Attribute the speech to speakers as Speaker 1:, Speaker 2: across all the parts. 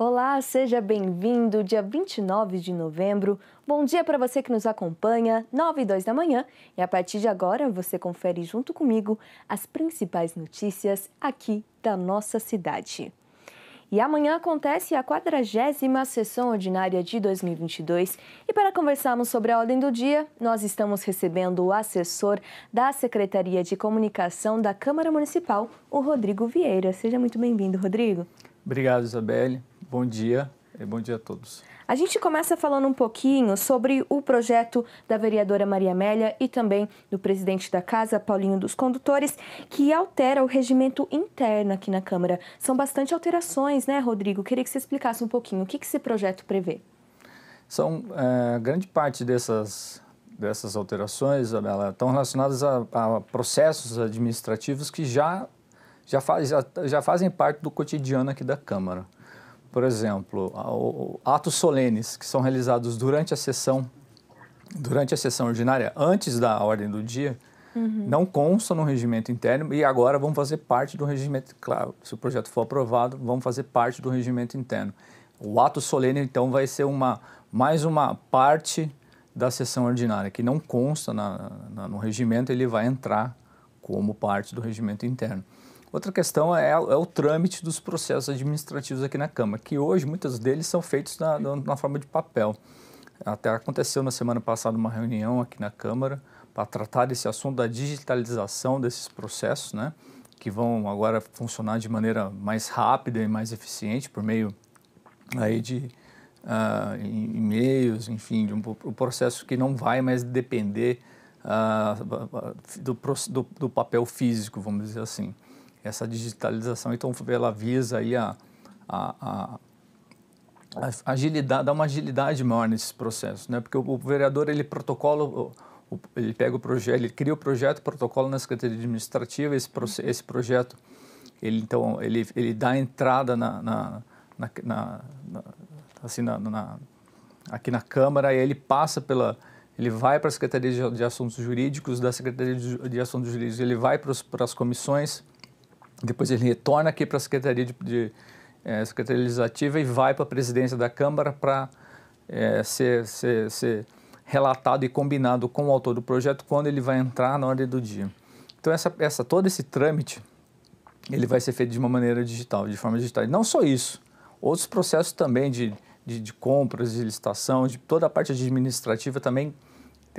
Speaker 1: Olá, seja bem-vindo, dia 29 de novembro. Bom dia para você que nos acompanha, 9h02 da manhã. E a partir de agora você confere junto comigo as principais notícias aqui da nossa cidade. E amanhã acontece a 40ª sessão ordinária de 2022. E para conversarmos sobre a ordem do dia, nós estamos recebendo o assessor da Secretaria de Comunicação da Câmara Municipal, o Rodrigo Vieira. Seja muito bem-vindo, Rodrigo.
Speaker 2: Obrigado, Isabelle. Bom dia e bom dia a todos.
Speaker 1: A gente começa falando um pouquinho sobre o projeto da vereadora Maria Amélia e também do presidente da Casa, Paulinho dos Condutores, que altera o regimento interno aqui na Câmara. São bastante alterações, né, Rodrigo? Queria que você explicasse um pouquinho o que esse projeto prevê.
Speaker 2: Grande parte dessas alterações, Isabela, estão relacionadas a processos administrativos que já fazem parte do cotidiano aqui da Câmara. Por exemplo, atos solenes que são realizados durante a sessão ordinária, antes da ordem do dia, não constam no regimento interno e agora vão fazer parte do regimento. Claro, se o projeto for aprovado, vão fazer parte do regimento interno. O ato solene, então, vai ser mais uma parte da sessão ordinária, que não consta no regimento, ele vai entrar como parte do regimento interno. Outra questão é o trâmite dos processos administrativos aqui na Câmara, que hoje muitos deles são feitos na forma de papel. Até aconteceu na semana passada uma reunião aqui na Câmara para tratar desse assunto da digitalização desses processos, né, que vão agora funcionar de maneira mais rápida e mais eficiente por meio aí de e-mails, enfim, de um processo que não vai mais depender do papel físico, vamos dizer assim. Essa digitalização, então, ela visa aí a agilidade, dar uma agilidade maior nesses processos, né? Porque o vereador, ele pega o projeto, ele cria o projeto, protocolo na Secretaria Administrativa, esse projeto, ele dá entrada aqui na Câmara, e ele passa ele vai para a Secretaria de Assuntos Jurídicos, da Secretaria de Assuntos Jurídicos, ele vai para as comissões. Depois ele retorna aqui para a Secretaria Secretaria Legislativa e vai para a presidência da Câmara para ser relatado e combinado com o autor do projeto quando ele vai entrar na ordem do dia. Então, todo esse trâmite, ele vai ser feito de uma maneira digital, de forma digital. E não só isso, outros processos também de compras, de licitação, de toda a parte administrativa também,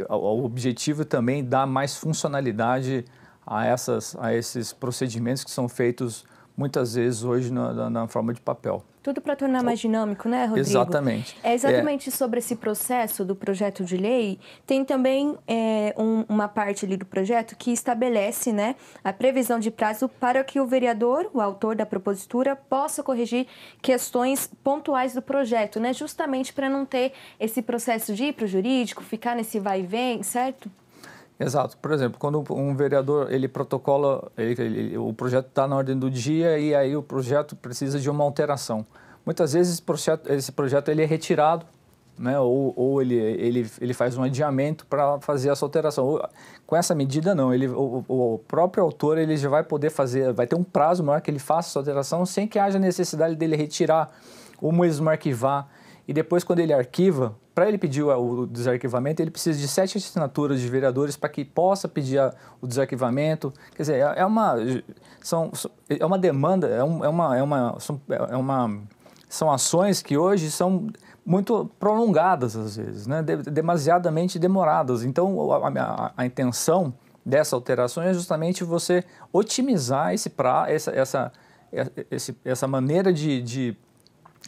Speaker 2: o objetivo também dá mais funcionalidade a esses procedimentos que são feitos muitas vezes hoje na forma de papel.
Speaker 1: Tudo para tornar mais dinâmico, né, Rodrigo?
Speaker 2: Exatamente.
Speaker 1: É exatamente sobre esse processo do projeto de lei. Tem também uma parte ali do projeto que estabelece, né, a previsão de prazo para que o vereador, o autor da propositura, possa corrigir questões pontuais do projeto, né, justamente para não ter esse processo de ir para o jurídico, ficar nesse vai e vem, certo?
Speaker 2: Exato. Por exemplo, quando um vereador, ele protocola, o projeto está na ordem do dia e aí o projeto precisa de uma alteração. Muitas vezes esse projeto ele é retirado, né, ou ele faz um adiamento para fazer essa alteração. Com essa medida, não. O próprio autor ele já vai poder fazer, vai ter um prazo maior que ele faça essa alteração sem que haja necessidade dele retirar ou mesmo arquivar. E depois, quando ele arquiva, para ele pedir o desarquivamento, ele precisa de 7 assinaturas de vereadores para que possa pedir o desarquivamento. Quer dizer, é uma demanda, são ações que hoje são muito prolongadas, às vezes, né? Demasiadamente demoradas. Então, a intenção dessa alteração é justamente você otimizar essa maneira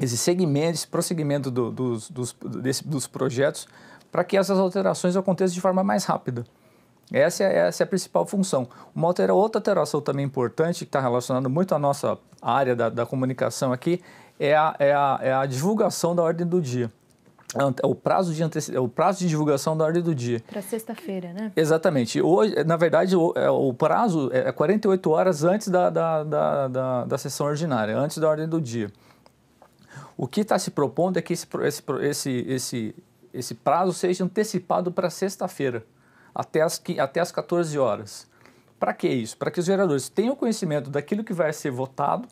Speaker 2: esse segmento, esse prosseguimento dos projetos para que essas alterações aconteçam de forma mais rápida. Essa é a principal função. Outra alteração também importante, que está relacionada muito à nossa área da comunicação aqui, é a divulgação da ordem do dia. O prazo de divulgação da ordem do dia.
Speaker 1: Para sexta-feira, né?
Speaker 2: Exatamente. Hoje, na verdade, o prazo é 48 horas antes da sessão ordinária, antes da ordem do dia. O que está se propondo é que esse prazo seja antecipado para sexta-feira, até as 14 horas. Para que isso? Para que os vereadores tenham conhecimento daquilo que vai ser votado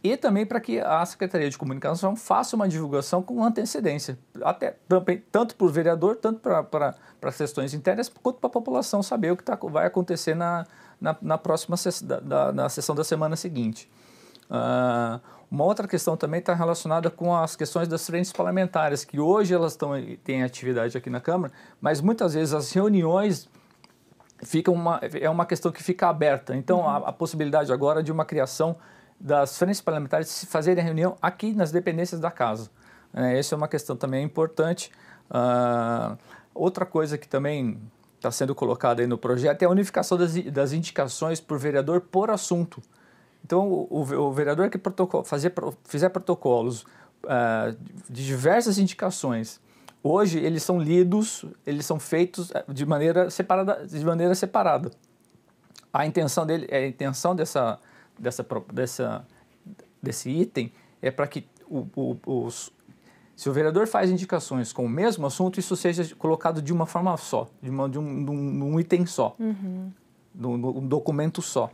Speaker 2: e também para que a Secretaria de Comunicação faça uma divulgação com antecedência, até também, tanto para o vereador, tanto para as questões internas, quanto para a população saber o que vai acontecer na próxima na sessão da semana seguinte. Uma outra questão também está relacionada com as questões das frentes parlamentares, que hoje elas têm atividade aqui na Câmara, mas muitas vezes as reuniões é uma questão que fica aberta. Então, a possibilidade agora de uma criação das frentes parlamentares se fazerem a reunião aqui nas dependências da casa. Essa é uma questão também importante. Outra coisa que também está sendo colocada aí no projeto é a unificação das indicações por vereador por assunto. Então, o vereador que fizer protocolos de diversas indicações, hoje eles são lidos, eles são feitos de maneira separada. A intenção desse item é para que se o vereador faz indicações com o mesmo assunto, isso seja colocado de uma forma só, de um item só, um documento só.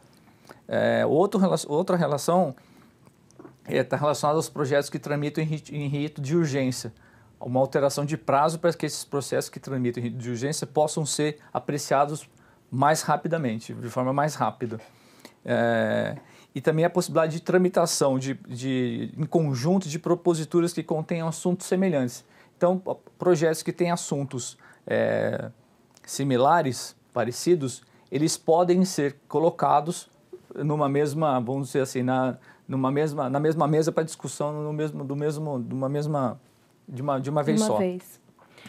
Speaker 2: Outra relação está relacionada aos projetos que tramitam em rito de urgência. Uma alteração de prazo para que esses processos que tramitam em rito de urgência possam ser apreciados mais rapidamente, de forma mais rápida. E também a possibilidade de tramitação em conjunto de proposituras que contenham assuntos semelhantes. Então, projetos que têm assuntos similares, parecidos, eles podem ser colocados numa mesma, vamos dizer assim, na mesma mesa para discussão de uma vez só.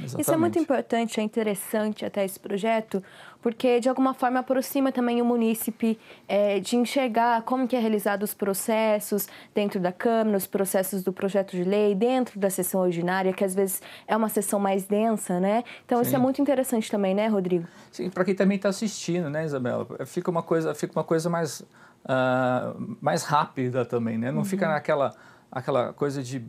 Speaker 2: Exatamente.
Speaker 1: Isso é muito importante, é interessante até esse projeto, porque de alguma forma aproxima também o munícipe de enxergar como que é realizado os processos dentro da Câmara, os processos do projeto de lei, dentro da sessão ordinária, que às vezes é uma sessão mais densa, né? Então, Sim. Isso é muito interessante também, né, Rodrigo?
Speaker 2: Sim, para quem também está assistindo, né, Isabela? Fica uma coisa mais rápida também, né? Não fica aquela coisa de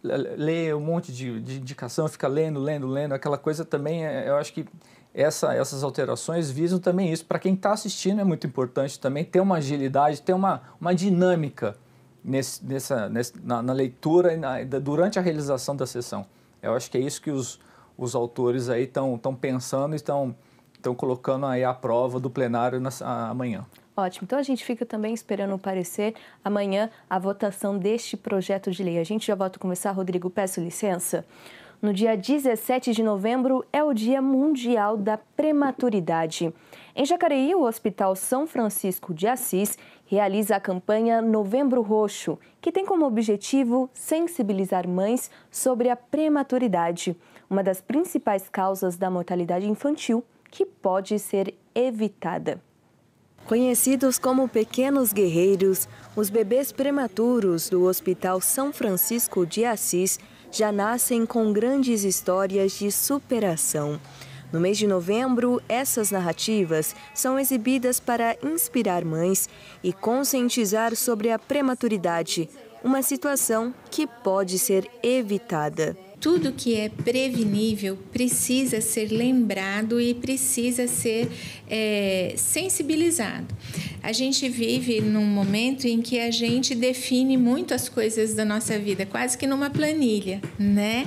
Speaker 2: ler um monte de indicação, fica lendo, aquela coisa também, eu acho que essas alterações visam também isso. Para quem está assistindo é muito importante também ter uma agilidade, ter uma dinâmica na leitura e durante a realização da sessão. Eu acho que é isso que os autores aí estão pensando e estão colocando aí à prova do plenário amanhã.
Speaker 1: Ótimo. Então, a gente fica também esperando o parecer amanhã, a votação deste projeto de lei. A gente já volta a começar, Rodrigo, peço licença. No dia 17 de novembro é o Dia Mundial da Prematuridade. Em Jacareí, o Hospital São Francisco de Assis realiza a campanha Novembro Roxo, que tem como objetivo sensibilizar mães sobre a prematuridade, uma das principais causas da mortalidade infantil que pode ser evitada. Conhecidos como pequenos guerreiros, os bebês prematuros do Hospital São Francisco de Assis já nascem com grandes histórias de superação. No mês de novembro, essas narrativas são exibidas para inspirar mães e conscientizar sobre a prematuridade, uma situação que pode ser evitada.
Speaker 3: Tudo que é prevenível precisa ser lembrado e precisa ser sensibilizado. A gente vive num momento em que a gente define muito as coisas da nossa vida, quase que numa planilha, né?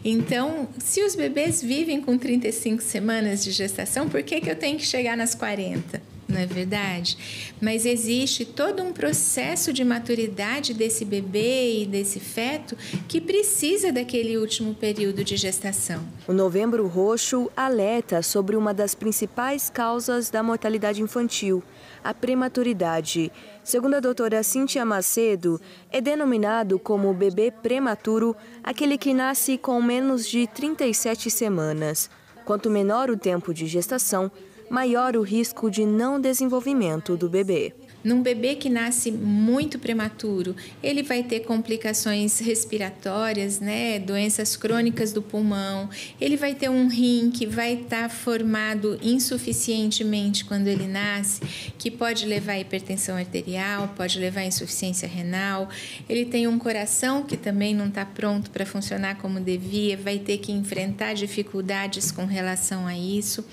Speaker 3: Então, se os bebês vivem com 35 semanas de gestação, por que eu tenho que chegar nas 40? Não é verdade? Mas existe todo um processo de maturidade desse bebê e desse feto que precisa daquele último período de gestação.
Speaker 1: O Novembro Roxo alerta sobre uma das principais causas da mortalidade infantil, a prematuridade. Segundo a doutora Cíntia Macedo, é denominado como bebê prematuro aquele que nasce com menos de 37 semanas. Quanto menor o tempo de gestação, maior o risco de não desenvolvimento do bebê.
Speaker 3: Num bebê que nasce muito prematuro, ele vai ter complicações respiratórias, né? Doenças crônicas do pulmão, ele vai ter um rim que vai estar formado insuficientemente quando ele nasce, que pode levar a hipertensão arterial, pode levar a insuficiência renal, ele tem um coração que também não está pronto para funcionar como devia, vai ter que enfrentar dificuldades com relação a isso.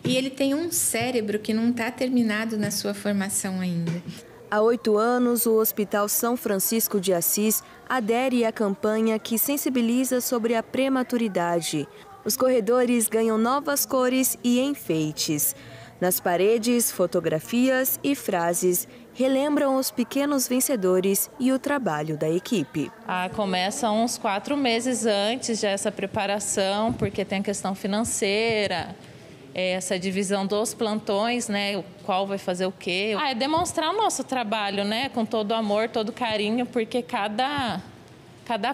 Speaker 3: E ele tem um cérebro que não está terminado na sua formação ainda.
Speaker 1: Há 8 anos, o Hospital São Francisco de Assis adere à campanha que sensibiliza sobre a prematuridade. Os corredores ganham novas cores e enfeites. Nas paredes, fotografias e frases relembram os pequenos vencedores e o trabalho da equipe.
Speaker 4: Começa uns 4 meses antes dessa preparação, porque tem a questão financeira, essa divisão dos plantões, né? Qual vai fazer o quê? É demonstrar o nosso trabalho, né? Com todo amor, todo carinho, porque cada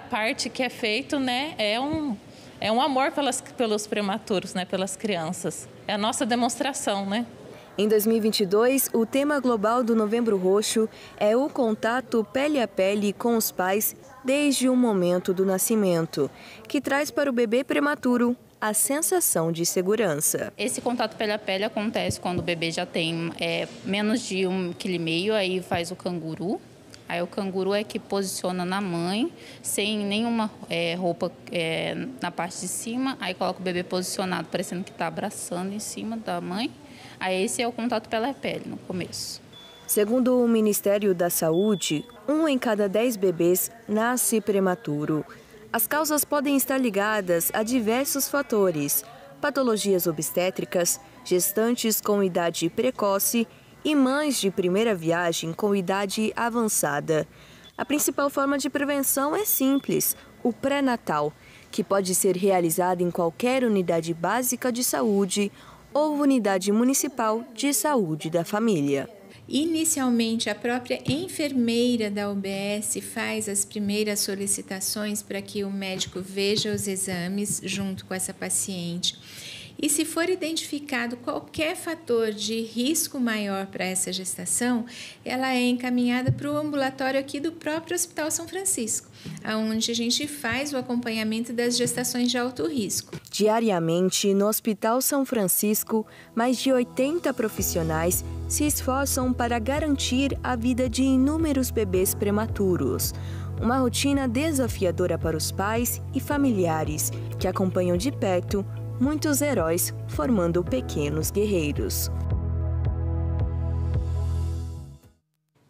Speaker 4: parte que é feito, né? É um amor pelos prematuros, né? Pelas crianças. É a nossa demonstração, né?
Speaker 1: Em 2022, o tema global do Novembro Roxo é o contato pele a pele com os pais desde o momento do nascimento, que traz para o bebê prematuro a sensação de segurança.
Speaker 5: Esse contato pele a pele acontece quando o bebê já tem menos de 1,5 kg, aí faz o canguru. Aí o canguru é que posiciona na mãe, sem nenhuma roupa na parte de cima. Aí coloca o bebê posicionado, parecendo que está abraçando em cima da mãe. Aí esse é o contato pele a pele no começo.
Speaker 1: Segundo o Ministério da Saúde, 1 em cada 10 bebês nasce prematuro. As causas podem estar ligadas a diversos fatores: patologias obstétricas, gestantes com idade precoce e mães de primeira viagem com idade avançada. A principal forma de prevenção é simples: o pré-natal, que pode ser realizado em qualquer unidade básica de saúde ou unidade municipal de saúde da família.
Speaker 3: Inicialmente, a própria enfermeira da UBS faz as primeiras solicitações para que o médico veja os exames junto com essa paciente. E se for identificado qualquer fator de risco maior para essa gestação, ela é encaminhada para o ambulatório aqui do próprio Hospital São Francisco, onde a gente faz o acompanhamento das gestações de alto risco.
Speaker 1: Diariamente, no Hospital São Francisco, mais de 80 profissionais se esforçam para garantir a vida de inúmeros bebês prematuros. Uma rotina desafiadora para os pais e familiares, que acompanham de perto muitos heróis formando pequenos guerreiros.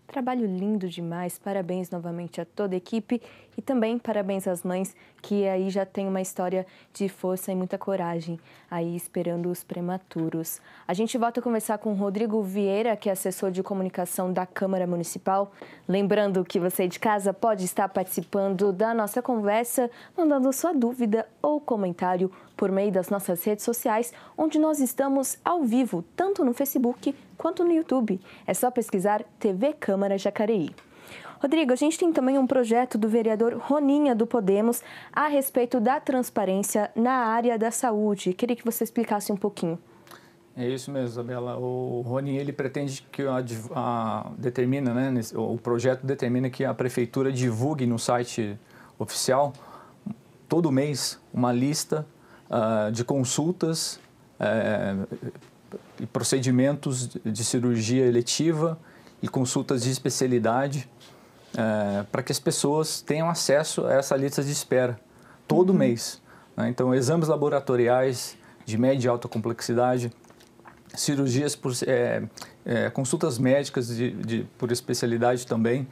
Speaker 1: Trabalho lindo demais, parabéns novamente a toda a equipe e também parabéns às mães que aí já tem uma história de força e muita coragem aí esperando os prematuros. A gente volta a conversar com o Rodrigo Vieira, que é assessor de comunicação da Câmara Municipal. Lembrando que você de casa pode estar participando da nossa conversa, mandando sua dúvida ou comentário por meio das nossas redes sociais, onde nós estamos ao vivo, tanto no Facebook quanto no YouTube. É só pesquisar TV Câmara Jacareí. Rodrigo, a gente tem também um projeto do vereador Roninha do Podemos a respeito da transparência na área da saúde. Queria que você explicasse um pouquinho.
Speaker 2: É isso mesmo, Isabela. O Roninha, ele pretende que determina, né, o projeto determina que a prefeitura divulgue no site oficial todo mês uma lista de consultas e procedimentos de cirurgia eletiva e consultas de especialidade para que as pessoas tenham acesso a essa lista de espera todo mês, né? Então, exames laboratoriais de média e alta complexidade, cirurgias consultas médicas por especialidade também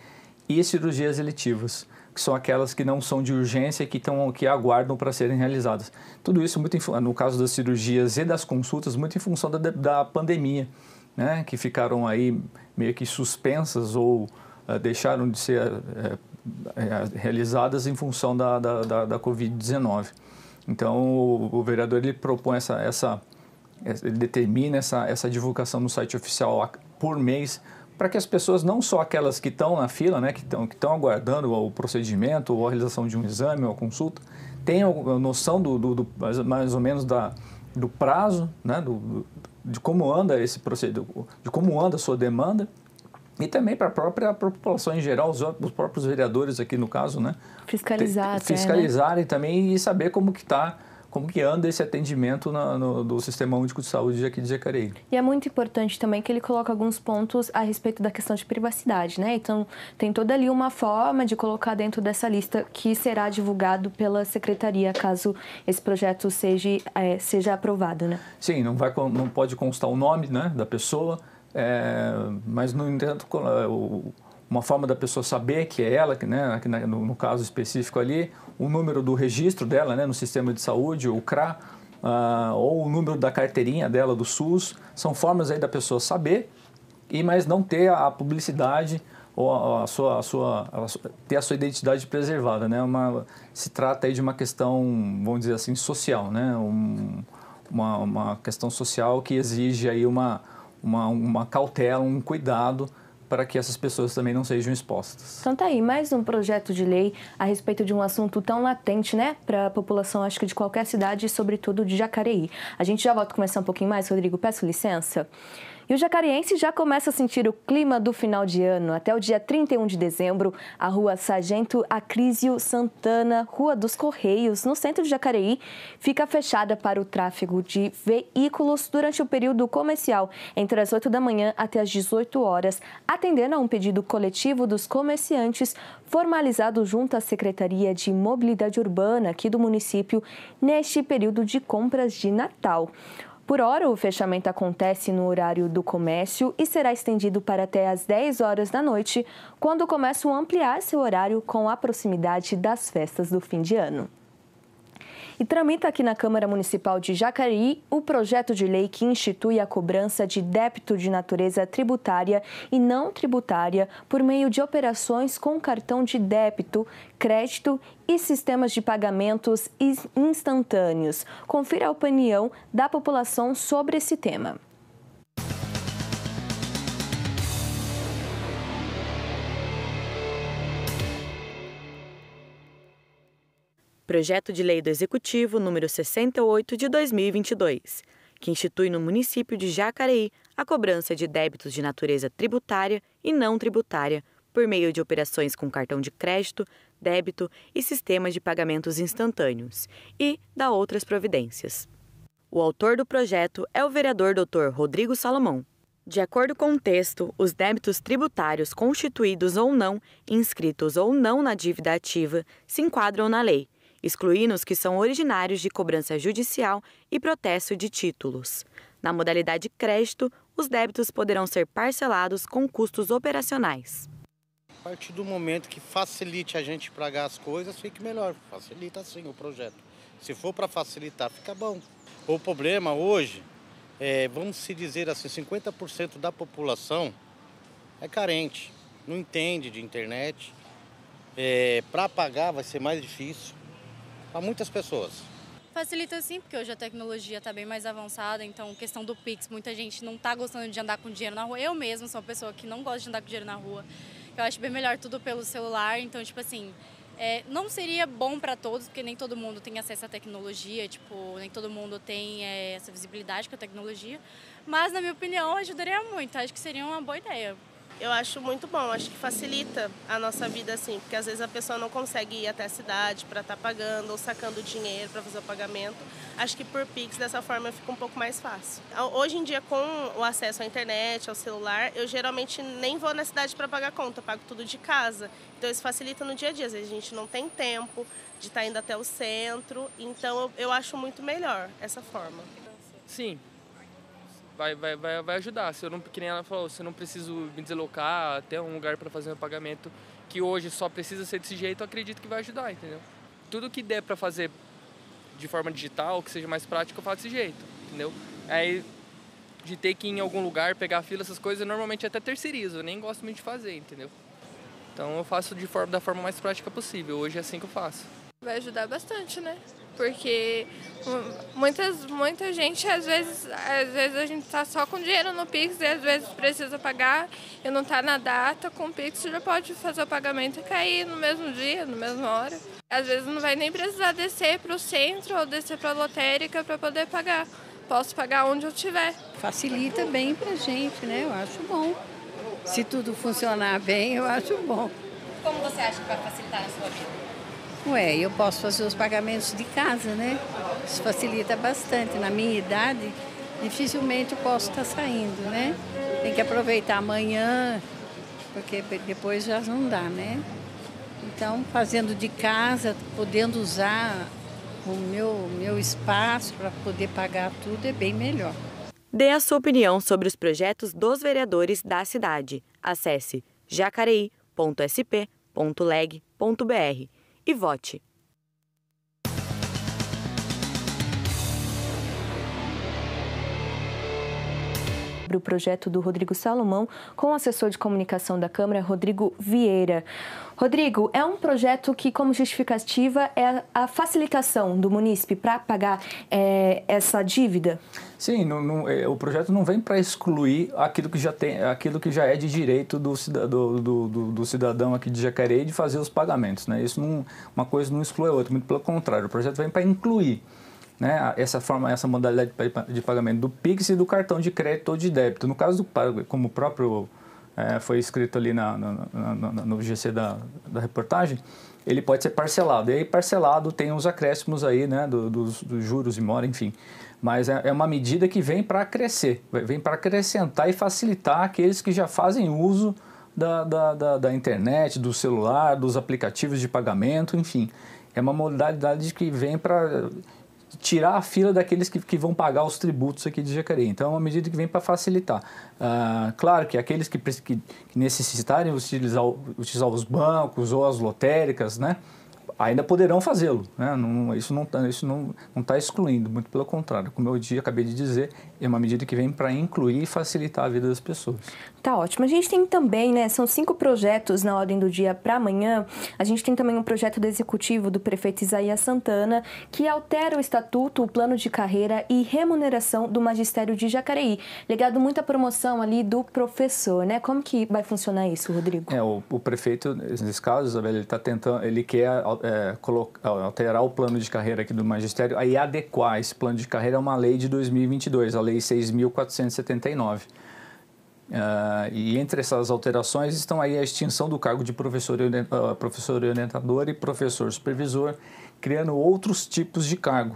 Speaker 2: e cirurgias eletivas, que são aquelas que não são de urgência e que aguardam para serem realizadas. Tudo isso, no caso das cirurgias e das consultas, muito em função da pandemia, né? Que ficaram aí meio que suspensas ou deixaram de ser realizadas em função da Covid-19. Então, o vereador ele propõe ele determina essa divulgação no site oficial por mês, para que as pessoas, não só aquelas que estão na fila, né, que estão aguardando o procedimento ou a realização de um exame ou a consulta, tenham noção mais ou menos do prazo, né, de como anda esse procedimento, de como anda a sua demanda, e também para a própria população em geral, os próprios vereadores aqui no caso, né, fiscalizarem também e saber como que anda esse atendimento do Sistema Único de Saúde aqui de Jacareí.
Speaker 1: E é muito importante também que ele coloca alguns pontos a respeito da questão de privacidade, né? Então, tem toda ali uma forma de colocar dentro dessa lista que será divulgado pela Secretaria, caso esse projeto seja aprovado, né?
Speaker 2: Sim, não pode constar o nome, né, da pessoa, Mas, no entanto, uma forma da pessoa saber que é ela, né, no caso específico ali, o número do registro dela, né, no sistema de saúde, o CRA, ou o número da carteirinha dela do SUS, são formas aí da pessoa saber, mas não ter a publicidade ou ter a sua identidade preservada, né? Se trata aí de uma questão, vamos dizer assim, social, né? Uma questão social que exige aí uma cautela, um cuidado para que essas pessoas também não sejam expostas.
Speaker 1: Então tá aí, mais um projeto de lei a respeito de um assunto tão latente, né, para a população, acho que de qualquer cidade, e sobretudo de Jacareí. A gente já volta a conversar um pouquinho mais, Rodrigo, peço licença. E o jacareense já começa a sentir o clima do final de ano. Até o dia 31 de dezembro, a Rua Sargento Acrísio Santana, Rua dos Correios, no centro de Jacareí, fica fechada para o tráfego de veículos durante o período comercial, entre as 8 da manhã até as 18 horas, atendendo a um pedido coletivo dos comerciantes, formalizado junto à Secretaria de Mobilidade Urbana aqui do município, neste período de compras de Natal. Por hora, o fechamento acontece no horário do comércio e será estendido para até às 10 horas da noite, quando o comércio ampliar seu horário com a proximidade das festas do fim de ano. E tramita aqui na Câmara Municipal de Jacareí o projeto de lei que institui a cobrança de débito de natureza tributária e não tributária por meio de operações com cartão de débito, crédito e sistemas de pagamentos instantâneos. Confira a opinião da população sobre esse tema.
Speaker 6: Projeto de Lei do Executivo número 68 de 2022, que institui no município de Jacareí a cobrança de débitos de natureza tributária e não tributária por meio de operações com cartão de crédito, débito e sistemas de pagamentos instantâneos e da outras providências. O autor do projeto é o vereador Dr. Rodrigo Salomão. De acordo com o texto, os débitos tributários constituídos ou não, inscritos ou não na dívida ativa, se enquadram na lei, excluindo os que são originários de cobrança judicial e protesto de títulos. Na modalidade crédito, os débitos poderão ser parcelados com custos operacionais.
Speaker 7: A partir do momento que facilite a gente pagar as coisas, fique melhor. Facilita sim o projeto. Se for para facilitar, fica bom. O problema hoje, vamos se dizer assim, 50% da população é carente, não entende de internet. Para pagar vai ser mais difícil. Para muitas pessoas.
Speaker 8: Facilita sim, porque hoje a tecnologia está bem mais avançada, então questão do Pix, muita gente não está gostando de andar com dinheiro na rua. Eu mesma sou uma pessoa que não gosta de andar com dinheiro na rua. Eu acho bem melhor tudo pelo celular, então tipo assim, não seria bom para todos, porque nem todo mundo tem acesso à tecnologia, tipo, nem todo mundo tem essa visibilidade com a tecnologia, mas na minha opinião ajudaria muito, acho que seria uma boa ideia.
Speaker 9: Eu acho muito bom, acho que facilita a nossa vida assim, porque às vezes a pessoa não consegue ir até a cidade para estar pagando ou sacando dinheiro para fazer o pagamento. Acho que por Pix dessa forma fica um pouco mais fácil. Hoje em dia, com o acesso à internet, ao celular, eu geralmente nem vou na cidade para pagar conta, pago tudo de casa. Então isso facilita no dia a dia, às vezes a gente não tem tempo de estar indo até o centro, então eu acho muito melhor essa forma.
Speaker 10: Sim. Vai ajudar. Se eu não, que nem ela falou, se eu não preciso me deslocar até um lugar para fazer um pagamento que hoje só precisa ser desse jeito, eu acredito que vai ajudar, entendeu? Tudo que der para fazer de forma digital, que seja mais prático, eu faço desse jeito, entendeu? Aí, de ter que ir em algum lugar, pegar a fila, essas coisas, eu normalmente até terceirizo, eu nem gosto muito de fazer, entendeu? Então eu faço da forma mais prática possível, hoje é assim que eu faço.
Speaker 11: Vai ajudar bastante, né? Porque muita gente, às vezes a gente tá só com dinheiro no Pix e às vezes precisa pagar e não tá na data. Com o Pix já pode fazer o pagamento e cair no mesmo dia, na mesma hora. Às vezes não vai nem precisar descer para o centro ou descer para a lotérica para poder pagar. Posso pagar onde eu estiver.
Speaker 12: Facilita bem pra gente, né? Eu acho bom. Se tudo funcionar bem, eu acho bom.
Speaker 8: Como você acha que vai facilitar a sua vida?
Speaker 12: Eu posso fazer os pagamentos de casa, né? Isso facilita bastante. Na minha idade, dificilmente eu posso estar saindo, né? Tem que aproveitar amanhã, porque depois já não dá, né? Então, fazendo de casa, podendo usar o meu espaço para poder pagar tudo, é bem melhor.
Speaker 6: Dê a sua opinião sobre os projetos dos vereadores da cidade. Acesse jacareí.sp.leg.br e vote.
Speaker 1: O projeto do Rodrigo Salomão com o assessor de comunicação da Câmara, Rodrigo Vieira. Rodrigo, é um projeto que, como justificativa, é a facilitação do munícipe para pagar essa dívida?
Speaker 2: Sim, o projeto não vem para excluir aquilo que já é de direito do cidadão aqui de Jacareí de fazer os pagamentos, né? Uma coisa não exclui a outra, muito pelo contrário, o projeto vem para incluir, né, essa modalidade de pagamento do Pix e do cartão de crédito ou de débito. No caso como o próprio foi escrito ali no GC da reportagem, ele pode ser parcelado. E aí parcelado tem os acréscimos aí, né, dos juros e mora, enfim. Mas é uma medida que vem para crescer, vem para acrescentar e facilitar aqueles que já fazem uso da internet, do celular, dos aplicativos de pagamento, enfim. É uma modalidade que vem para tirar a fila daqueles que vão pagar os tributos aqui de Jacareí. Então, é uma medida que vem para facilitar. Claro que aqueles que necessitarem utilizar os bancos ou as lotéricas, né, ainda poderão fazê-lo, né? Isso não está excluindo, muito pelo contrário. Como eu acabei de dizer, é uma medida que vem para incluir e facilitar a vida das pessoas.
Speaker 1: Tá ótimo. A gente tem também, né, são 5 projetos na ordem do dia para amanhã. A gente tem também um projeto do executivo do prefeito Isaías Santana, que altera o estatuto, o plano de carreira e remuneração do magistério de Jacareí, ligado muito à promoção ali do professor, né? Como que vai funcionar isso, Rodrigo?
Speaker 2: O prefeito, nesse caso, Isabela, ele quer alterar o plano de carreira aqui do magistério e adequar esse plano de carreira a uma lei de 2022, a lei 6.479. E entre essas alterações estão aí a extinção do cargo de professor orientador e professor supervisor, criando outros tipos de cargo,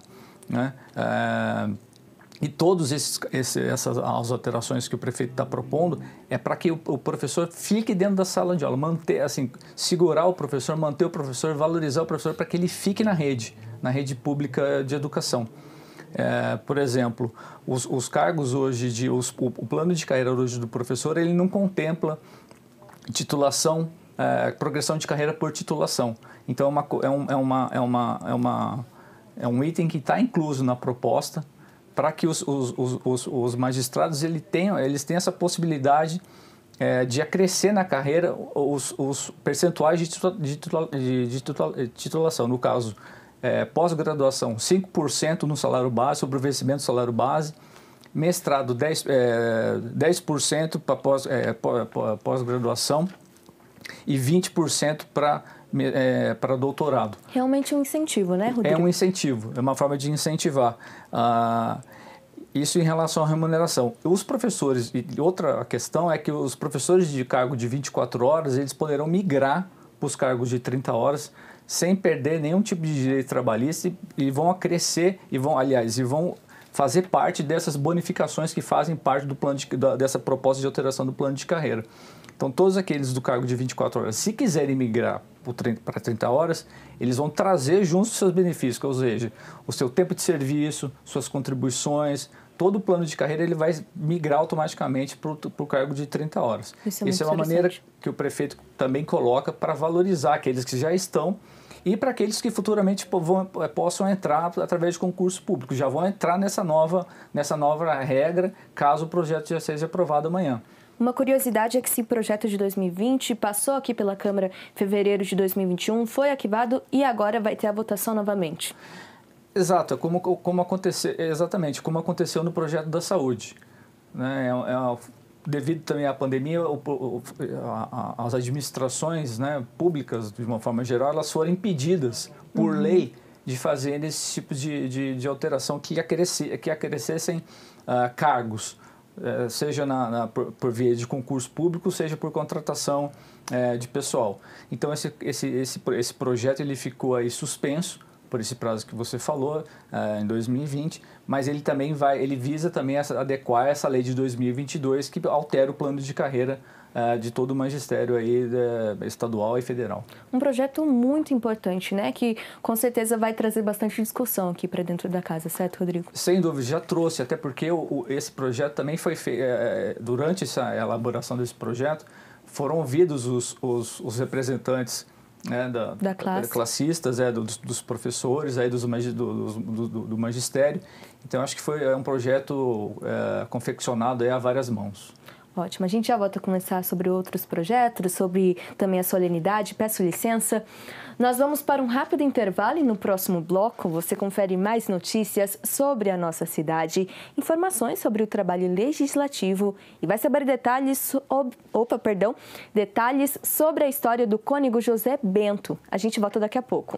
Speaker 2: né? E todas essas alterações que o prefeito está propondo é para que o professor fique dentro da sala de aula, segurar o professor, manter o professor, valorizar o professor para que ele fique na rede pública de educação. Por exemplo, os cargos hoje, o plano de carreira hoje do professor, ele não contempla titulação, progressão de carreira por titulação. Então, é um item que está incluso na proposta, para que os magistrados eles tenham essa possibilidade de acrescer na carreira os percentuais de titulação. No caso, pós-graduação, 5% no salário base, sobre o vencimento do salário base, mestrado 10% para pós-graduação e 20% para doutorado.
Speaker 1: Realmente um incentivo, né, Rodrigo?
Speaker 2: É um incentivo, é uma forma de incentivar. Isso em relação à remuneração. Os professores, e outra questão é que os professores de cargo de 24 horas, eles poderão migrar para os cargos de 30 horas sem perder nenhum tipo de direito trabalhista e vão crescer e vão fazer parte dessas bonificações que fazem parte dessa proposta de alteração do plano de carreira. Então, todos aqueles do cargo de 24 horas, se quiserem migrar para 30 horas, eles vão trazer juntos os seus benefícios, ou seja, o seu tempo de serviço, suas contribuições, todo o plano de carreira ele vai migrar automaticamente para o cargo de 30 horas. Isso é uma maneira que o prefeito também coloca para valorizar aqueles que já estão e para aqueles que futuramente possam entrar através de concurso público, já vão entrar nessa nova regra, caso o projeto já seja aprovado amanhã.
Speaker 1: Uma curiosidade é que esse projeto de 2020 passou aqui pela Câmara em fevereiro de 2021, foi arquivado e agora vai ter a votação novamente.
Speaker 2: Exato, como aconteceu no projeto da saúde, né? Devido também à pandemia, as administrações, né, públicas, de uma forma geral, elas foram impedidas por lei de fazer esse tipo de alteração que acrescessem cargos, seja por via de concurso público, seja por contratação de pessoal. Então, esse projeto ele ficou aí suspenso por esse prazo que você falou, em 2020, mas ele também ele visa também adequar essa lei de 2022 que altera o plano de carreira de todo o magistério aí estadual e federal.
Speaker 1: Um projeto muito importante, né? Que com certeza vai trazer bastante discussão aqui para dentro da casa, certo, Rodrigo?
Speaker 2: Sem dúvida, já trouxe, até porque esse projeto também foi feito, durante essa elaboração desse projeto, foram ouvidos os representantes, né, classistas, dos professores, aí do magistério. Então, acho que foi um projeto confeccionado aí a várias mãos.
Speaker 1: Ótimo. A gente já volta a conversar sobre outros projetos, sobre também a solenidade. Peço licença. Nós vamos para um rápido intervalo e no próximo bloco você confere mais notícias sobre a nossa cidade, informações sobre o trabalho legislativo e vai saber detalhes sobre a história do cônego José Bento. A gente volta daqui a pouco.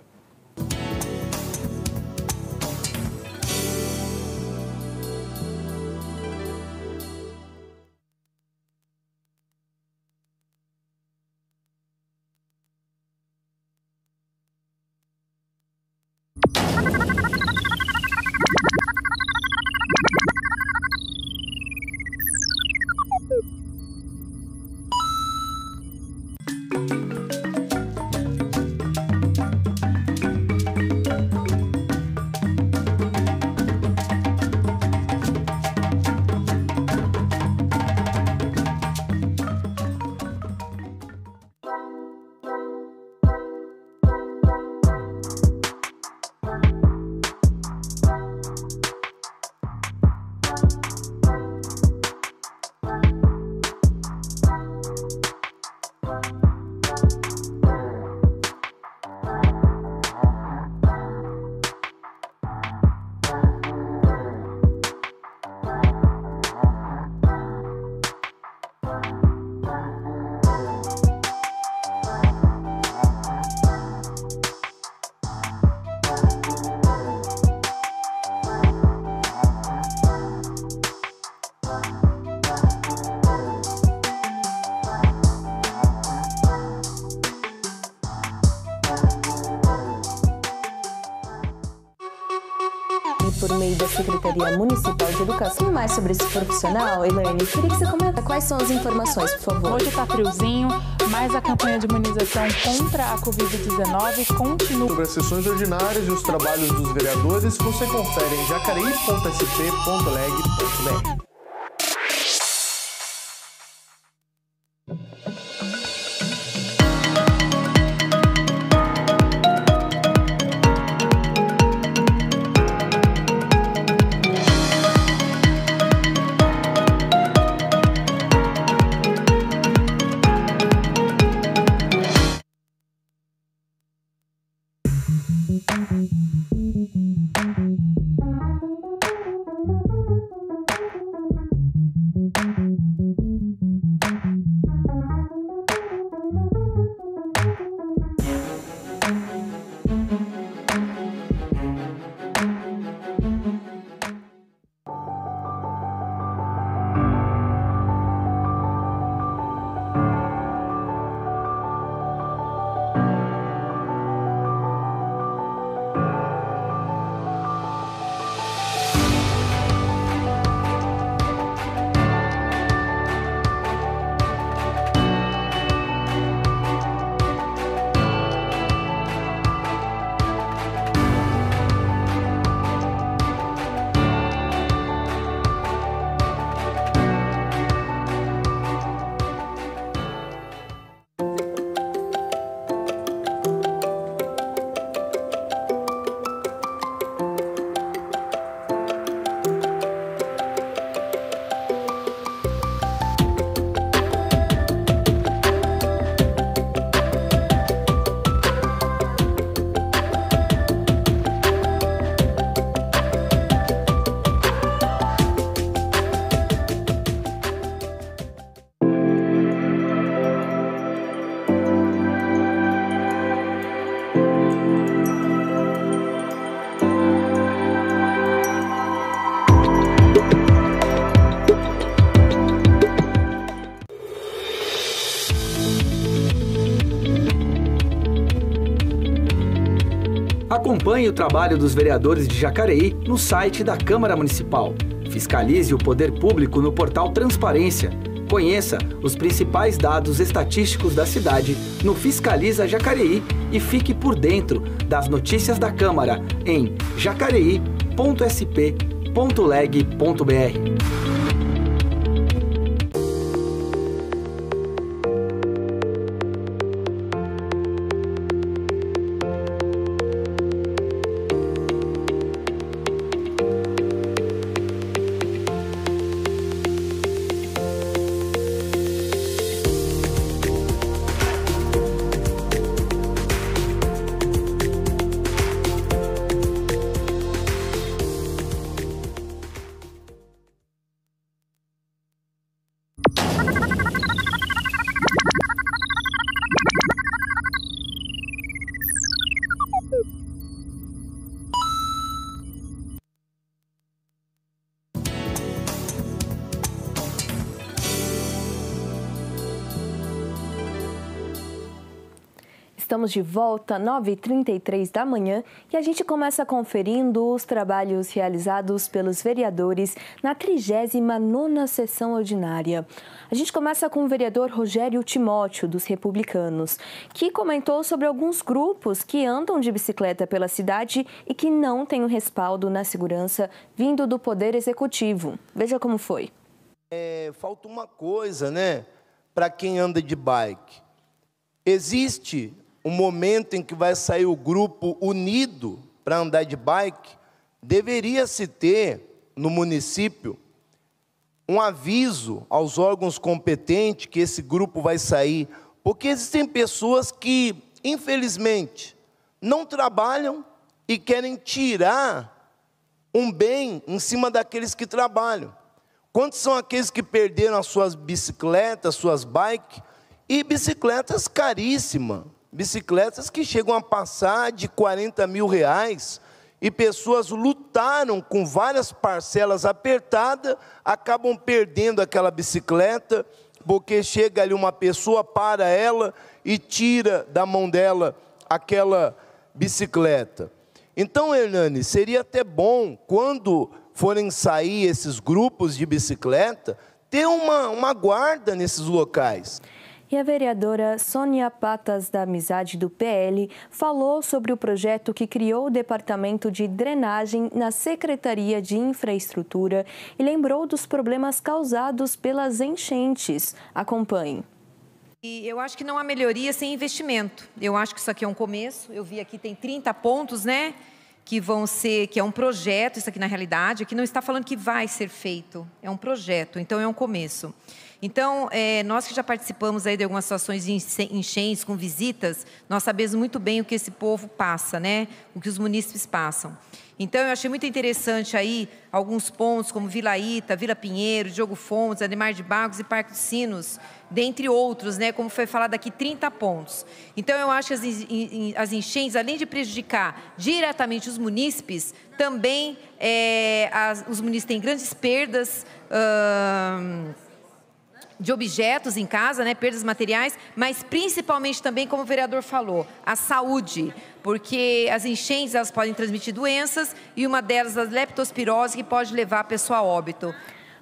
Speaker 1: Por meio da Secretaria Municipal de Educação. E mais sobre esse profissional, Elaine, queria que você comentasse quais são as informações, por favor.
Speaker 13: Hoje está friozinho, mas a campanha de imunização contra a Covid-19 continua.
Speaker 14: Sobre as sessões ordinárias e os trabalhos dos vereadores, você confere em jacareí.sp.leg.br.
Speaker 15: Acompanhe o trabalho dos vereadores de Jacareí no site da Câmara Municipal. Fiscalize o poder público no portal Transparência. Conheça os principais dados estatísticos da cidade no Fiscaliza Jacareí e fique por dentro das notícias da Câmara em jacareí.sp.leg.br.
Speaker 1: Estamos de volta, 9h33 da manhã, e a gente começa conferindo os trabalhos realizados pelos vereadores na 39ª sessão ordinária. A gente começa com o vereador Rogério Timóteo, dos Republicanos, que comentou sobre alguns grupos que andam de bicicleta pela cidade e que não têm um respaldo na segurança vindo do Poder Executivo. Veja como foi.
Speaker 16: Falta uma coisa, né, para quem anda de bike. Existe um momento em que vai sair o grupo unido para andar de bike. Deveria-se ter, no município, um aviso aos órgãos competentes que esse grupo vai sair, porque existem pessoas que, infelizmente, não trabalham e querem tirar um bem em cima daqueles que trabalham. Quantos são aqueles que perderam as suas bicicletas, suas bikes, e bicicletas caríssimas, bicicletas que chegam a passar de 40 mil reais, e pessoas lutaram com várias parcelas apertadas, acabam perdendo aquela bicicleta, porque chega ali uma pessoa, para ela e tira da mão dela aquela bicicleta. Então, Hernani, seria até bom, quando forem sair esses grupos de bicicleta, ter uma guarda nesses locais.
Speaker 1: E a vereadora Sônia Patas da Amizade, do PL, falou sobre o projeto que criou o Departamento de Drenagem na Secretaria de Infraestrutura e lembrou dos problemas causados pelas enchentes. Acompanhe.
Speaker 17: E eu acho que não há melhoria sem investimento. Eu acho que isso aqui é um começo. Eu vi aqui, tem 30 pontos, né? Que é um projeto, isso aqui na realidade, aqui não está falando que vai ser feito, é um projeto, então é um começo. Então, nós que já participamos aí de algumas situações de enchentes com visitas, nós sabemos muito bem o que esse povo passa, né? O que os munícipes passam. Então, eu achei muito interessante aí alguns pontos, como Vila Ita, Vila Pinheiro, Diogo Fontes, Ademar de Barros e Parque dos Sinos, dentre outros, né? Como foi falado aqui, 30 pontos. Então, eu acho que as enchentes, além de prejudicar diretamente os munícipes, também os munícipes têm grandes perdas de objetos em casa, né, perdas materiais, mas principalmente também, como o vereador falou, a saúde, porque as enchentes elas podem transmitir doenças e uma delas a leptospirose, que pode levar a pessoa a óbito.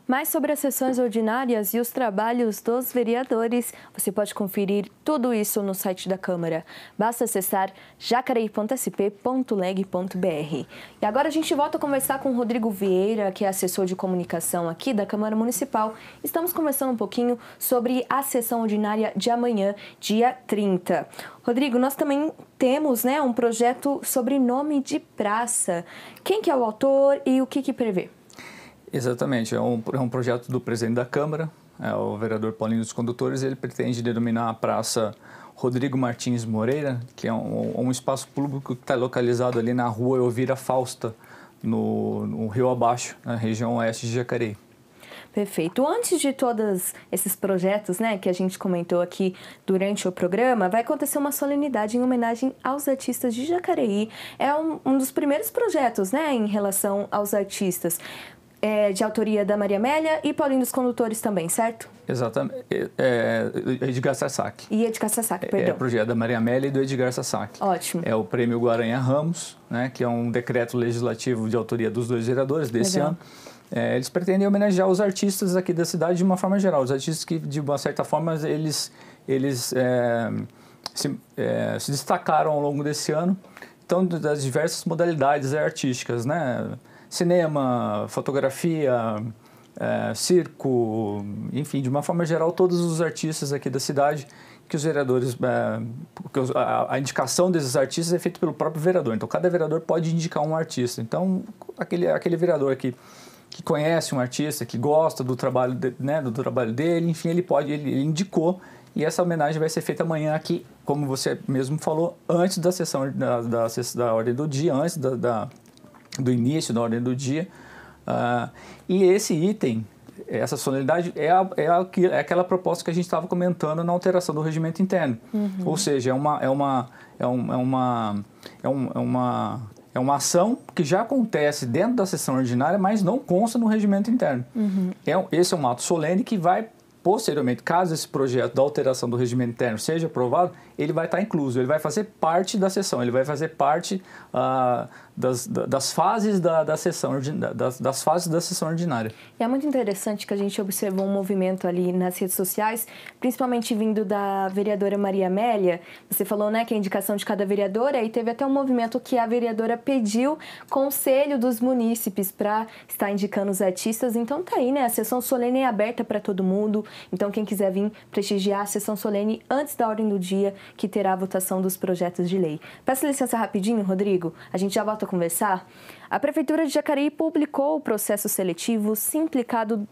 Speaker 1: Mais sobre as sessões ordinárias e os trabalhos dos vereadores, você pode conferir tudo isso no site da Câmara. Basta acessar jacareí.sp.leg.br. E agora a gente volta a conversar com o Rodrigo Vieira, que é assessor de comunicação aqui da Câmara Municipal. Estamos conversando um pouquinho sobre a sessão ordinária de amanhã, dia 30. Rodrigo, nós também temos, né, um projeto sobre nome de praça. Quem que é o autor e o que prevê?
Speaker 2: Exatamente, é um projeto do presidente da Câmara, o vereador Paulinho dos Condutores. Ele pretende denominar a Praça Rodrigo Martins Moreira, que é um espaço público que está localizado ali na rua Elvira Fausta, no Rio Abaixo, na região oeste de Jacareí.
Speaker 1: Perfeito. Antes de todos esses projetos, né, que a gente comentou aqui durante o programa, vai acontecer uma solenidade em homenagem aos artistas de Jacareí. É um dos primeiros projetos, né, em relação aos artistas. De autoria da Maria Amélia e Paulinho dos Condutores também, certo?
Speaker 2: Exatamente. Edgar Sasaki.
Speaker 1: E Edgar Sasaki, perdão.
Speaker 2: É o projeto da Maria Amélia e do Edgar Sasaki.
Speaker 1: Ótimo.
Speaker 2: É o Prêmio Guaranha Ramos, né, que é um decreto legislativo de autoria dos dois vereadores desse ano. eles pretendem homenagear os artistas aqui da cidade de uma forma geral. Os artistas que, de uma certa forma, eles se destacaram ao longo desse ano, então, das diversas modalidades artísticas, né? Cinema, fotografia, circo, enfim, de uma forma geral, todos os artistas aqui da cidade, que os vereadores, a indicação desses artistas é feita pelo próprio vereador. Então, cada vereador pode indicar um artista. Então, aquele vereador que conhece um artista, que gosta do trabalho, do trabalho dele, enfim, ele indicou, e essa homenagem vai ser feita amanhã aqui, como você mesmo falou, antes da sessão da ordem do dia, antes do início da ordem do dia. E esse item, essa solenidade, é aquela proposta que a gente estava comentando na alteração do regimento interno. Ou seja, é uma ação que já acontece dentro da sessão ordinária, mas não consta no regimento interno. Esse é um ato solene que vai, posteriormente, caso esse projeto da alteração do regimento interno seja aprovado, ele vai estar incluso, ele vai fazer parte da sessão, ele vai fazer parte das fases da sessão, das fases da sessão ordinária.
Speaker 1: E é muito interessante que a gente observou um movimento ali nas redes sociais, principalmente vindo da vereadora Maria Amélia. Você falou, né, que a indicação de cada vereadora, e teve até um movimento que a vereadora pediu conselho dos munícipes para estar indicando os artistas. Então tá aí, né, a sessão solene é aberta para todo mundo. Então quem quiser vir prestigiar a sessão solene antes da ordem do dia, que terá a votação dos projetos de lei. Peço licença rapidinho, Rodrigo, a gente já volta a conversar. A Prefeitura de Jacareí publicou o processo seletivo simplificado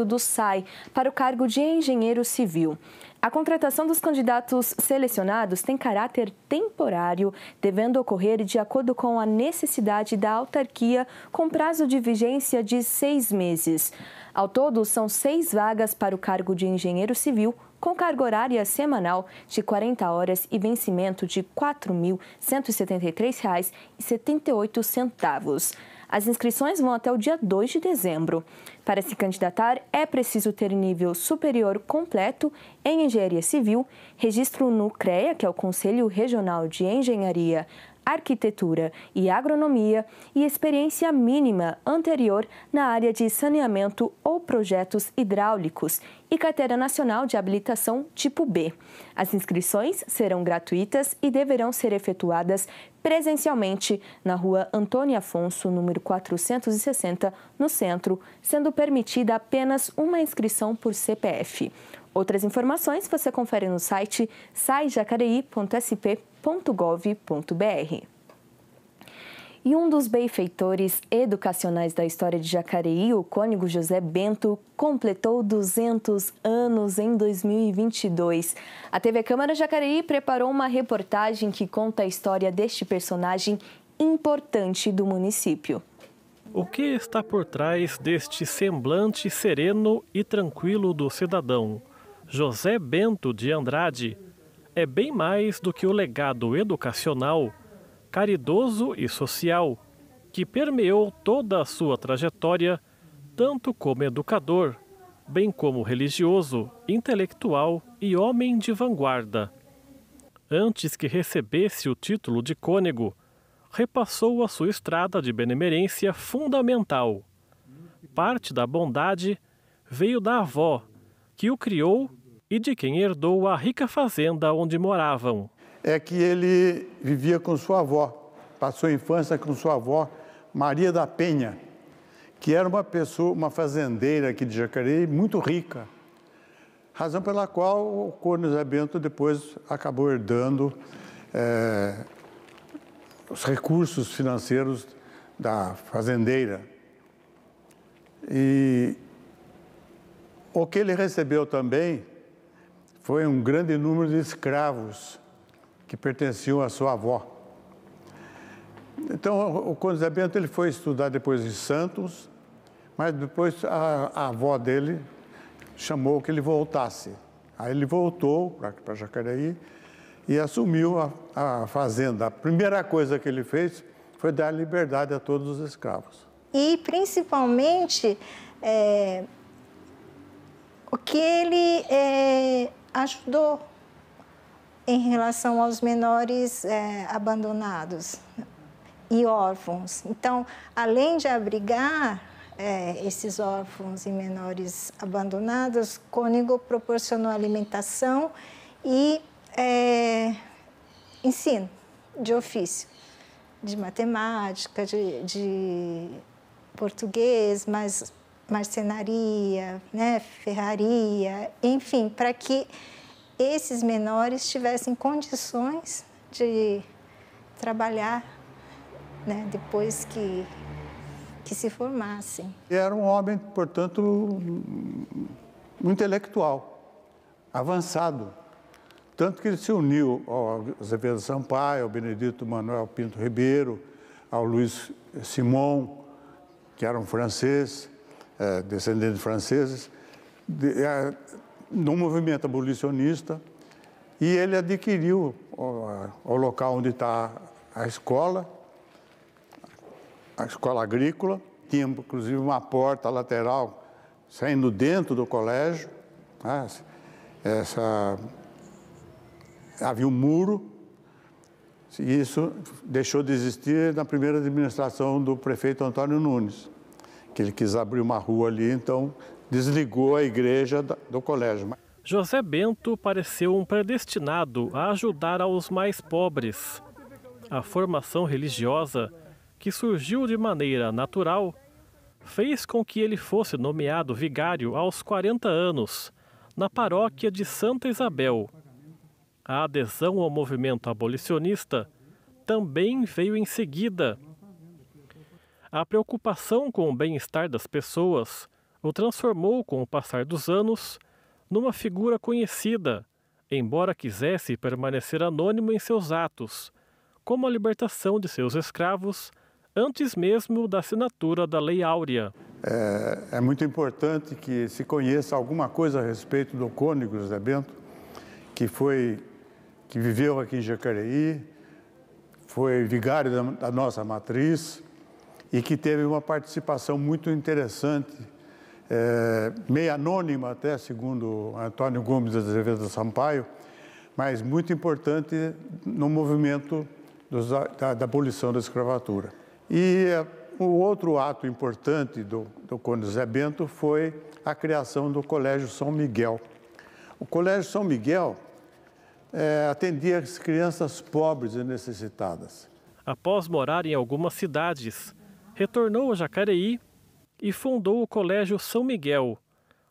Speaker 1: do SAI para o cargo de engenheiro civil. A contratação dos candidatos selecionados tem caráter temporário, devendo ocorrer de acordo com a necessidade da autarquia, com prazo de vigência de 6 meses. Ao todo, são 6 vagas para o cargo de engenheiro civil, com carga horária semanal de 40 horas e vencimento de R$ 4.173,78. As inscrições vão até o dia 2 de dezembro. Para se candidatar, é preciso ter nível superior completo em Engenharia Civil, registro no CREA, que é o Conselho Regional de Engenharia, Arquitetura e Agronomia, e experiência mínima anterior na área de saneamento ou projetos hidráulicos e carteira nacional de habilitação tipo B. As inscrições serão gratuitas e deverão ser efetuadas presencialmente na Rua Antônio Afonso, número 460, no centro, sendo permitida apenas uma inscrição por CPF. Outras informações você confere no site saijacareí.sp.gov.br. E um dos benfeitores educacionais da história de Jacareí, o cônego José Bento, completou 200 anos em 2022. A TV Câmara Jacareí preparou uma reportagem que conta a história deste personagem importante do município.
Speaker 18: O que está por trás deste semblante sereno e tranquilo do cidadão? José Bento de Andrade é bem mais do que o legado educacional, caridoso e social, que permeou toda a sua trajetória, tanto como educador, bem como religioso, intelectual e homem de vanguarda. Antes que recebesse o título de cônego, repassou a sua estrada de benemerência fundamental. Parte da bondade veio da avó, que o criou e de quem herdou a rica fazenda onde moravam.
Speaker 19: É que ele vivia com sua avó, passou a infância com sua avó, Maria da Penha, que era uma fazendeira aqui de Jacareí, muito rica. Razão pela qual o cônego José Bento depois acabou herdando os recursos financeiros da fazendeira. E o que ele recebeu também foi um grande número de escravos que pertenciam à sua avó. Então, o cônego José Bento ele foi estudar depois em Santos, mas depois a avó dele chamou que ele voltasse. Aí ele voltou para Jacareí e assumiu a fazenda. A primeira coisa que ele fez foi dar liberdade a todos os escravos.
Speaker 20: E, principalmente, o que ele ajudou em relação aos menores abandonados e órfãos. Então, além de abrigar, esses órfãos e menores abandonados, Cônigo proporcionou alimentação e ensino de ofício, de matemática, de português, marcenaria, né, ferraria, enfim, para que esses menores tivessem condições de trabalhar, né, depois que se formassem.
Speaker 19: Era um homem, portanto, um intelectual, avançado. Tanto que ele se uniu ao Azevedo Sampaio, ao Benedito Manuel Pinto Ribeiro, ao Luiz Simon, que era um francês, descendente de franceses, no movimento abolicionista, e ele adquiriu o local onde está a escola agrícola, tinha inclusive uma porta lateral saindo dentro do colégio, né? Havia um muro, e isso deixou de existir na primeira administração do prefeito Antônio Nunes, que ele quis abrir uma rua ali, então desligou a igreja do colégio.
Speaker 18: José Bento pareceu um predestinado a ajudar aos mais pobres. A formação religiosa, que surgiu de maneira natural, fez com que ele fosse nomeado vigário aos 40 anos, na paróquia de Santa Isabel. A adesão ao movimento abolicionista também veio em seguida. A preocupação com o bem-estar das pessoas o transformou, com o passar dos anos, numa figura conhecida, embora quisesse permanecer anônimo em seus atos, como a libertação de seus escravos, antes mesmo da assinatura da Lei Áurea.
Speaker 19: É muito importante que se conheça alguma coisa a respeito do Cônigo José Bento, que viveu aqui em Jacareí, foi vigário da nossa matriz e que teve uma participação muito interessante, meio anônima até, segundo Antônio Gomes de Azevedo Sampaio, mas muito importante no movimento da abolição da escravatura. E o outro ato importante do Cônigo José Bento foi a criação do Colégio São Miguel. O Colégio São Miguel atendia as crianças pobres e necessitadas.
Speaker 18: Após morar em algumas cidades, retornou a Jacareí e fundou o Colégio São Miguel,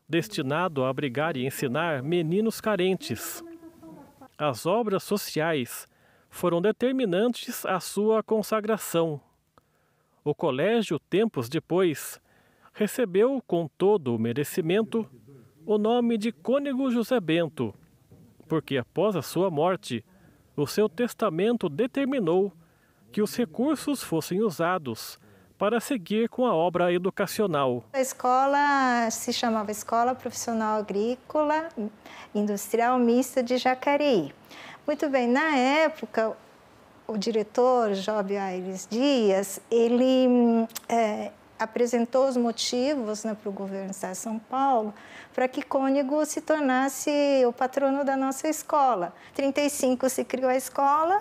Speaker 18: destinado a abrigar e ensinar meninos carentes. As obras sociais foram determinantes à sua consagração. O colégio, tempos depois, recebeu, com todo o merecimento, o nome de Cônigo José Bento, porque após a sua morte, o seu testamento determinou que os recursos fossem usados para seguir com a obra educacional.
Speaker 20: A escola se chamava Escola Profissional Agrícola Industrial Mista de Jacareí. Muito bem, na época, o diretor, Job Aires Dias, ele apresentou os motivos, né, para o governo do Estado de São Paulo para que Cônigo se tornasse o patrono da nossa escola. Em 1935 se criou a escola,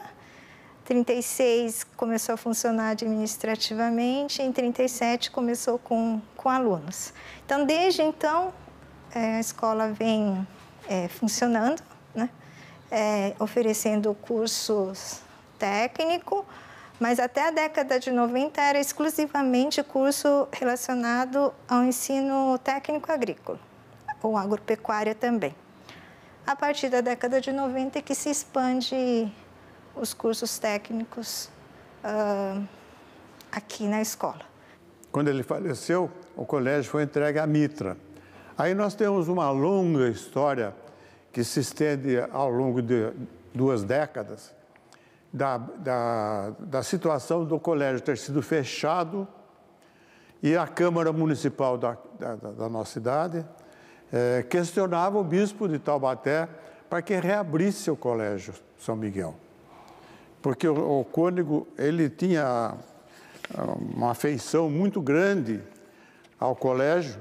Speaker 20: em 1936 começou a funcionar administrativamente, em 1937 começou com alunos. Então, desde então, a escola vem funcionando, né, oferecendo cursos técnicos, mas até a década de 90 era exclusivamente curso relacionado ao ensino técnico agrícola, ou agropecuária também. A partir da década de 90 é que se expande os cursos técnicos aqui na escola.
Speaker 19: Quando ele faleceu, o colégio foi entregue à Mitra. Aí nós temos uma longa história que se estende ao longo de 2 décadas, da situação do colégio ter sido fechado e a Câmara Municipal da nossa cidade questionava o bispo de Taubaté para que reabrisse o Colégio São Miguel. Porque o Cônigo, ele tinha uma afeição muito grande ao colégio,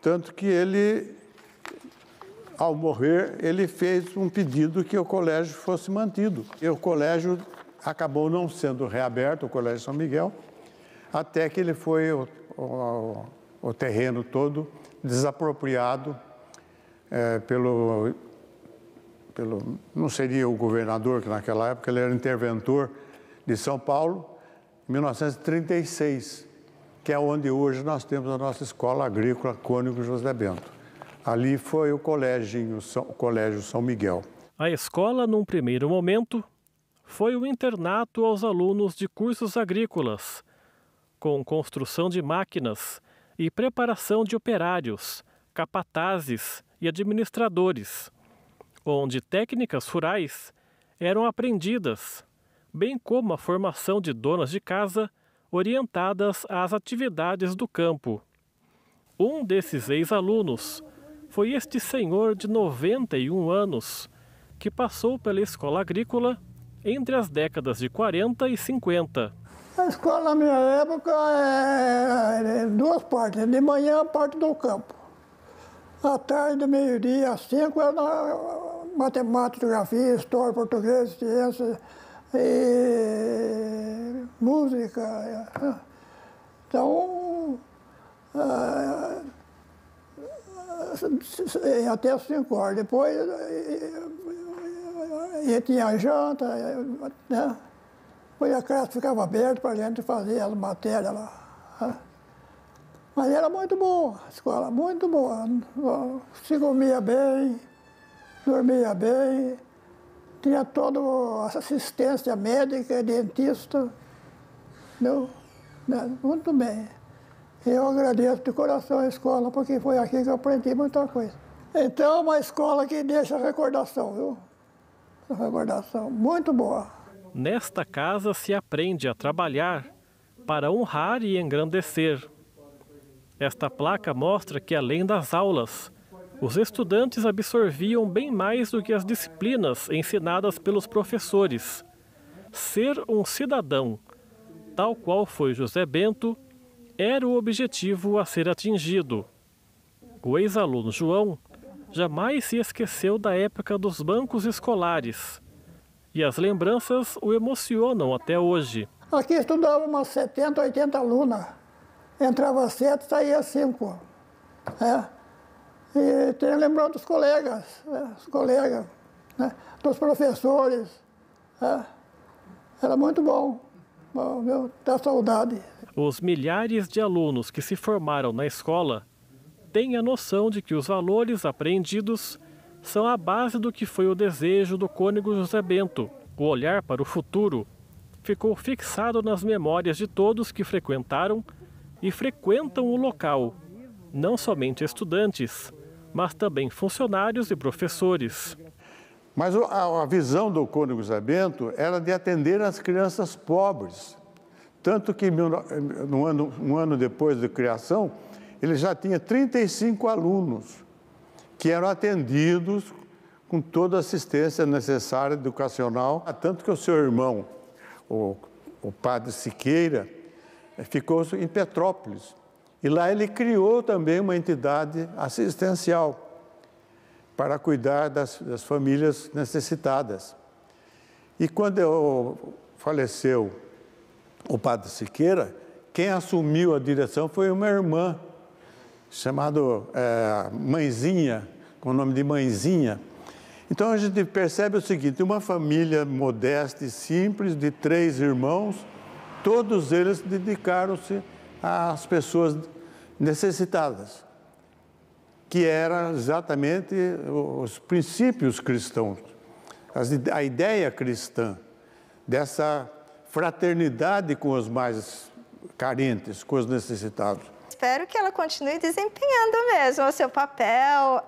Speaker 19: tanto que ele, ao morrer, ele fez um pedido que o colégio fosse mantido. E o colégio acabou não sendo reaberto, o Colégio São Miguel, até que ele foi o terreno todo desapropriado não seria o governador, que naquela época ele era interventor de São Paulo, em 1936, que é onde hoje nós temos a nossa escola agrícola Cônigo José Bento. Ali foi o Colégio São Miguel.
Speaker 18: A escola, num primeiro momento, foi um internato aos alunos de cursos agrícolas, com construção de máquinas e preparação de operários, capatazes e administradores, onde técnicas rurais eram aprendidas, bem como a formação de donas de casa orientadas às atividades do campo. Um desses ex-alunos foi este senhor de 91 anos, que passou pela escola agrícola entre as décadas de 40 e 50.
Speaker 21: A escola, na minha época, é duas partes. De manhã, a parte do campo. À tarde, do meio-dia, às 5, era matemática, geografia, história, português, ciência e música. Então, até as 5 horas. Depois, tinha janta, né? Depois a classe ficava aberta para a gente fazer as matérias lá. Mas era muito boa, a escola, muito boa. Se comia bem, dormia bem, tinha toda a assistência médica, dentista, muito bem. Eu agradeço de coração a escola, porque foi aqui que eu aprendi muita coisa. Então, é uma escola que deixa recordação, viu? Recordação muito boa.
Speaker 18: Nesta casa se aprende a trabalhar para honrar e engrandecer. Esta placa mostra que, além das aulas, os estudantes absorviam bem mais do que as disciplinas ensinadas pelos professores. Ser um cidadão, tal qual foi José Bento, era o objetivo a ser atingido. O ex-aluno João jamais se esqueceu da época dos bancos escolares. E as lembranças o emocionam até hoje.
Speaker 21: Aqui estudava umas 70, 80 alunas. Entrava 7, saía 5. E tenho lembrado dos colegas, dos professores. Era muito bom. Dá saudade.
Speaker 18: Os milhares de alunos que se formaram na escola têm a noção de que os valores apreendidos são a base do que foi o desejo do cônego José Bento. O olhar para o futuro ficou fixado nas memórias de todos que frequentaram e frequentam o local, não somente estudantes, mas também funcionários e professores.
Speaker 19: Mas a visão do cônego José Bento era de atender as crianças pobres. Tanto que um ano depois da criação, ele já tinha 35 alunos que eram atendidos com toda a assistência necessária educacional. Tanto que o seu irmão, o padre Siqueira, ficou em Petrópolis. E lá ele criou também uma entidade assistencial para cuidar das famílias necessitadas. E quando faleceu o padre Siqueira, quem assumiu a direção foi uma irmã, chamada Mãezinha, com o nome de Mãezinha. Então a gente percebe o seguinte, uma família modesta e simples, de 3 irmãos, todos eles dedicaram-se às pessoas necessitadas, que eram exatamente os princípios cristãos, a ideia cristã, dessa fraternidade com os mais carentes, com os necessitados.
Speaker 20: Espero que ela continue desempenhando mesmo o seu papel,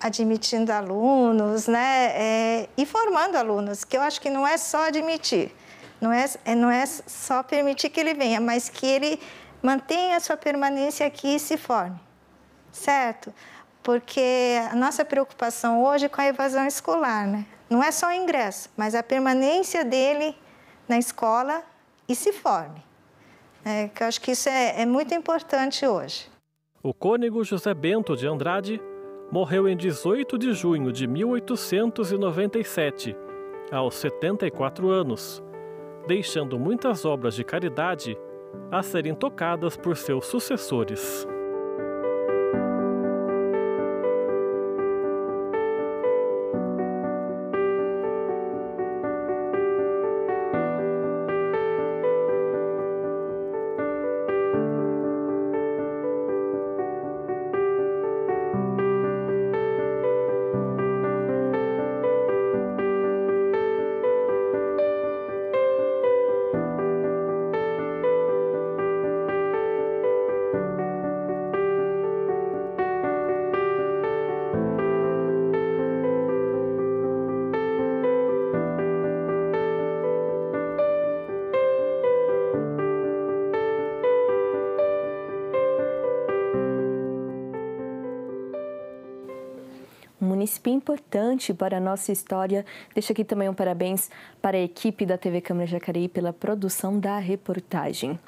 Speaker 20: admitindo alunos, e formando alunos, que eu acho que não é só admitir, não é só permitir que ele venha, mas que ele mantenha a sua permanência aqui e se forme, certo? Porque a nossa preocupação hoje é com a evasão escolar, não é só o ingresso, mas a permanência dele na escola e se forme. Que eu acho que isso é muito importante hoje.
Speaker 18: O cônego José Bento de Andrade morreu em 18 de junho de 1897, aos 74 anos, deixando muitas obras de caridade a serem tocadas por seus sucessores.
Speaker 1: Um município importante para a nossa história. Deixo aqui também um parabéns para a equipe da TV Câmara Jacareí pela produção da reportagem.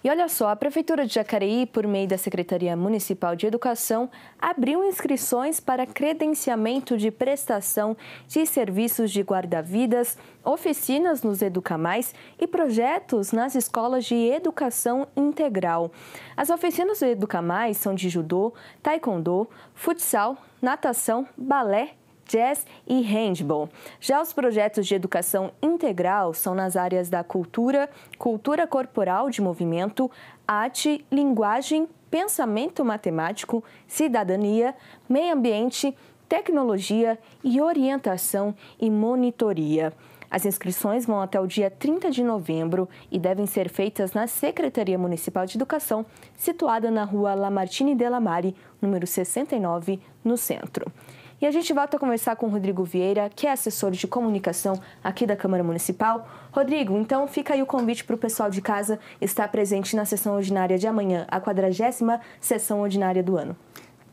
Speaker 1: E olha só, a Prefeitura de Jacareí, por meio da Secretaria Municipal de Educação, abriu inscrições para credenciamento de prestação de serviços de guarda-vidas, oficinas nos Educamais e projetos nas escolas de educação integral. As oficinas do Educamais são de judô, taekwondo, futsal, natação, balé, jazz e handball. Já os projetos de educação integral são nas áreas da cultura, cultura corporal de movimento, arte, linguagem, pensamento matemático, cidadania, meio ambiente, tecnologia e orientação e monitoria. As inscrições vão até o dia 30 de novembro e devem ser feitas na Secretaria Municipal de Educação, situada na rua Lamartine Della Mare, número 69, no centro. E a gente volta a conversar com o Rodrigo Vieira, que é assessor de comunicação aqui da Câmara Municipal. Rodrigo, então fica aí o convite para o pessoal de casa estar presente na sessão ordinária de amanhã, a 40ª sessão ordinária do ano.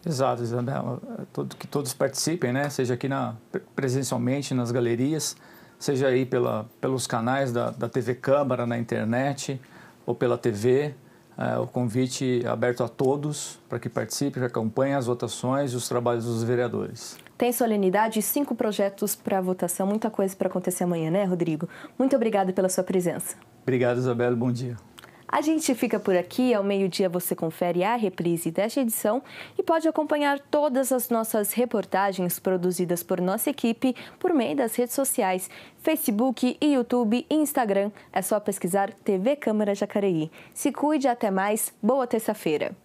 Speaker 2: Exato, Isabela. Que todos participem, né? Seja aqui presencialmente nas galerias, seja aí pelos canais da TV Câmara na internet ou pela TV. O convite é aberto a todos para que participem, que acompanhem as votações e os trabalhos dos vereadores.
Speaker 1: Tem solenidade e 5 projetos para votação, muita coisa para acontecer amanhã, né, Rodrigo? Muito obrigada pela sua presença.
Speaker 2: Obrigado, Isabela. Bom dia.
Speaker 1: A gente fica por aqui. Ao meio-dia você confere a reprise desta edição e pode acompanhar todas as nossas reportagens produzidas por nossa equipe por meio das redes sociais, Facebook, YouTube e Instagram. É só pesquisar TV Câmara Jacareí. Se cuide, até mais. Boa terça-feira.